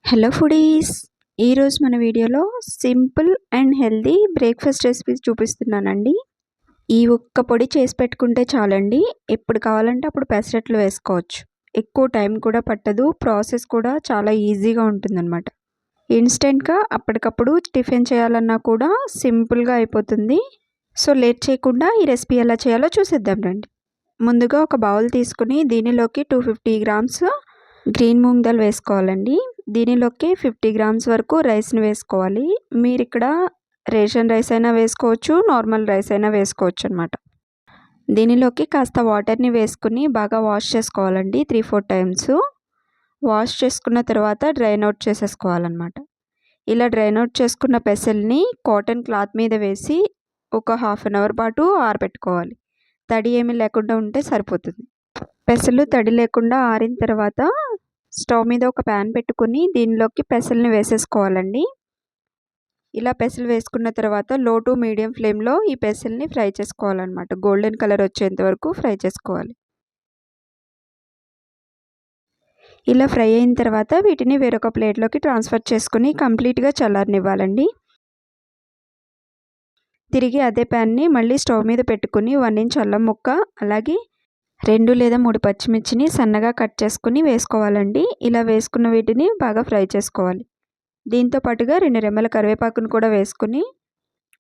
Hello foodies, ఈరోజు మన వీడియోలో simple and healthy breakfast recipes చూపిస్తున్నానండి. ఈ ఒక్క పొడి చేసి పెట్టుకుంటే చాలండి, ఎప్పుడు కావాలంటే అప్పుడు పెసరట్లు వేసుకోవచ్చు. ఎక్కువ టైం కూడా పట్టదు, ప్రాసెస్ కూడా చాలా ఈజీగా ఉంటుందన్నమాట. ఇన్స్టెంట్గా అప్పటికప్పుడు టిఫిన్ చేయాలన్నా కూడా సింపుల్గా అయిపోతుంది. సో లేట్ చేయకుండా ఈ రెసిపీ ఎలా చేయాలో చూసేద్దాం రండి. ముందుగా ఒక బౌల్ తీసుకుని దీనిలోకి 250 గ్రామ్స్ గ్రీన్ మూంగ్ దాల్ వేసుకోవాలండి. దీనిలోకి 50 గ్రామ్స్ వరకు రైస్ని వేసుకోవాలి. మీరు ఇక్కడ రేషన్ రైస్ అయినా వేసుకోవచ్చు, నార్మల్ రైస్ అయినా వేసుకోవచ్చు అనమాట. దీనిలోకి కాస్త వాటర్ని వేసుకుని బాగా వాష్ చేసుకోవాలండి 3-4 టైమ్స్. వాష్ చేసుకున్న తర్వాత డ్రైన్ అవుట్ చేసేసుకోవాలన్నమాట. ఇలా డ్రైన్ అవుట్ చేసుకున్న పెసల్ని కాటన్ క్లాత్ మీద వేసి ఒక హాఫ్ అన్ అవర్ పాటు ఆరబెట్టుకోవాలి. తడి ఏమీ లేకుండా ఉంటే సరిపోతుంది. పెసలు తడి లేకుండా ఆరిన తర్వాత స్టవ్ మీద ఒక ప్యాన్ పెట్టుకుని దీనిలోకి పెసల్ని వేసేసుకోవాలండి. ఇలా పెసలు వేసుకున్న తర్వాత లో టు మీడియం ఫ్లేమ్లో ఈ పెసల్ని ఫ్రై చేసుకోవాలన్నమాట. గోల్డెన్ కలర్ వచ్చేంత వరకు ఫ్రై చేసుకోవాలి. ఇలా ఫ్రై అయిన తర్వాత వీటిని వేరొక ప్లేట్లోకి ట్రాన్స్ఫర్ చేసుకుని కంప్లీట్గా చల్లారనివ్వాలండి. తిరిగి అదే ప్యాన్ని మళ్ళీ స్టవ్ మీద పెట్టుకుని 1 ఇంచ్ అల్లం ముక్క, అలాగే 2 లేదా 3 పచ్చిమిర్చిని సన్నగా కట్ చేసుకుని వేసుకోవాలండి. ఇలా వేసుకున్న వీటిని బాగా ఫ్రై చేసుకోవాలి. దీంతో పాటుగా 2 రెమ్మల కరివేపాకును కూడా వేసుకుని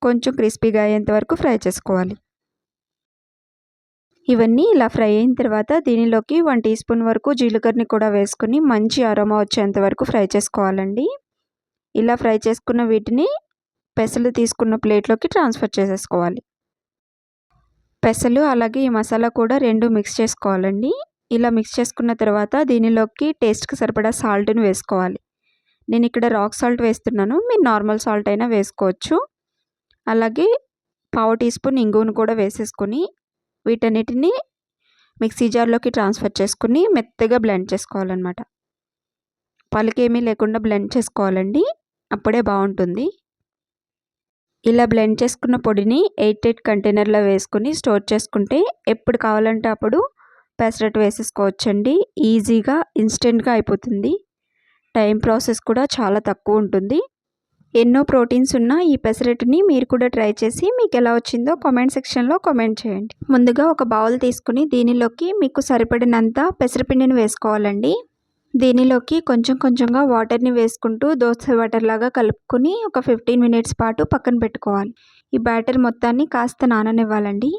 కొంచెం క్రిస్పీగా అయ్యేంత వరకు ఫ్రై చేసుకోవాలి. ఇవన్నీ ఇలా ఫ్రై అయిన తర్వాత దీనిలోకి 1 టీ స్పూన్ వరకు జీలకర్రని కూడా వేసుకుని మంచి అరోమా వచ్చేంత వరకు ఫ్రై చేసుకోవాలండి. ఇలా ఫ్రై చేసుకున్న వీటిని పెసలు తీసుకున్న ప్లేట్లోకి ట్రాన్స్ఫర్ చేసేసుకోవాలి. పెసలు అలాగే ఈ మసాలా కూడా 2 మిక్స్ చేసుకోవాలండి. ఇలా మిక్స్ చేసుకున్న తర్వాత దీనిలోకి టేస్ట్కి సరిపడా సాల్ట్ని వేసుకోవాలి. నేను ఇక్కడ రాక్ సాల్ట్ వేస్తున్నాను, మీరు నార్మల్ సాల్ట్ అయినా వేసుకోవచ్చు. అలాగే 1/2 టీ స్పూన్ ఇంగువను కూడా వేసేసుకొని వీటన్నిటిని మిక్సీ జార్లోకి ట్రాన్స్ఫర్ చేసుకుని మెత్తగా బ్లెండ్ చేసుకోవాలన్నమాట. పలుకేమీ లేకుండా బ్లెండ్ చేసుకోవాలండి, అప్పుడే బాగుంటుంది. ఇలా బ్లెండ్ చేసుకున్న పొడిని 8 కంటైనర్లో వేసుకుని స్టోర్ చేసుకుంటే ఎప్పుడు కావాలంటే అప్పుడు పెసరట్టు వేసేసుకోవచ్చండి. ఈజీగా ఇన్స్టెంట్గా అయిపోతుంది. టైం ప్రాసెస్ కూడా చాలా తక్కువ ఉంటుంది. ఎన్నో ప్రోటీన్స్ ఉన్న ఈ పెసరట్టుని మీరు కూడా ట్రై చేసి మీకు ఎలా వచ్చిందో కామెంట్ సెక్షన్లో కామెంట్ చేయండి. ముందుగా ఒక బౌల్ తీసుకుని దీనిలోకి మీకు సరిపడినంత పెసరపిండిని వేసుకోవాలండి. దీనిలోకి కొంచెం కొంచెంగా వాటర్ని వేసుకుంటూ దోశ బ్యాటర్ లాగా కలుపుకొని ఒక 15 మినిట్స్ పాటు పక్కన పెట్టుకోవాలి. ఈ బ్యాటర్ మొత్తాన్ని కాస్త నాననివ్వాలండి.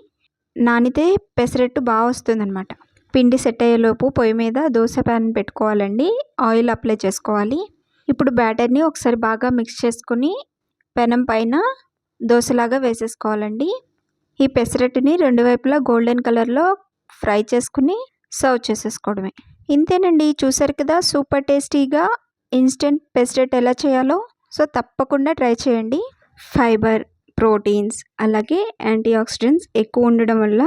నానితే పెసరట్టు బాగా వస్తుందన్నమాట. పిండి సెట్ అయ్యేలోపు పొయ్యి మీద దోశ ప్యాన్ పెట్టుకోవాలండి. ఆయిల్ అప్లై చేసుకోవాలి. ఇప్పుడు బ్యాటర్ని ఒకసారి బాగా మిక్స్ చేసుకుని పెనం పైన దోశలాగా వేసేసుకోవాలండి. ఈ పెసరట్టుని 2 వైపులా గోల్డెన్ కలర్లో ఫ్రై చేసుకుని సర్వ్ చేసేసుకోవడమే. ఇంతేనండి, చూసారు కదా సూపర్ టేస్టీగా ఇన్స్టెంట్ పెసరట్ ఎలా చేయాలో. సో తప్పకుండా ట్రై చేయండి. ఫైబర్, ప్రోటీన్స్ అలాగే యాంటీ ఆక్సిడెంట్స్ ఎక్కువ ఉండడం వల్ల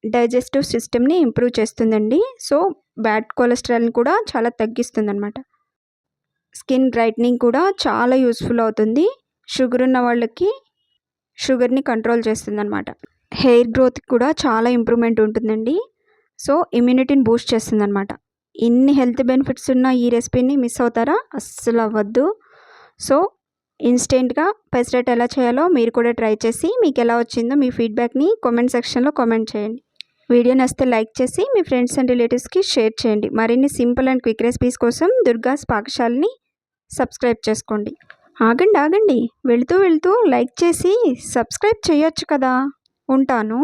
డైజెస్టివ్ సిస్టమ్ని ఇంప్రూవ్ చేస్తుందండి. సో బ్యాడ్ కొలెస్ట్రాల్ని కూడా చాలా తగ్గిస్తుంది అనమాట. స్కిన్ బ్రైట్నింగ్ కూడా చాలా యూస్ఫుల్ అవుతుంది. షుగర్ ఉన్న వాళ్ళకి షుగర్ని కంట్రోల్ చేస్తుంది అనమాట. హెయిర్ గ్రోత్ కూడా చాలా ఇంప్రూవ్మెంట్ ఉంటుందండి. సో ఇమ్యూనిటీని బూస్ట్ చేస్తుంది అనమాట. ఇన్ని హెల్త్ బెనిఫిట్స్ ఉన్న ఈ రెసిపీని మిస్ అవుతారా? అస్సలు అవ్వద్దు. సో ఇన్స్టెంట్గా పెసరట్ ఎలా చేయాలో మీరు కూడా ట్రై చేసి మీకు ఎలా వచ్చిందో మీ ఫీడ్బ్యాక్ని కామెంట్ సెక్షన్లో కామెంట్ చేయండి. వీడియో నచ్చితే లైక్ చేసి మీ ఫ్రెండ్స్ అండ్ రిలేటివ్స్కి షేర్ చేయండి. మరిన్ని సింపుల్ అండ్ క్విక్ రెసిపీస్ కోసం దుర్గాస్ పాకశాలని సబ్స్క్రైబ్ చేసుకోండి. ఆగండి, వెళుతూ లైక్ చేసి సబ్స్క్రైబ్ చేయొచ్చు కదా. ఉంటాను.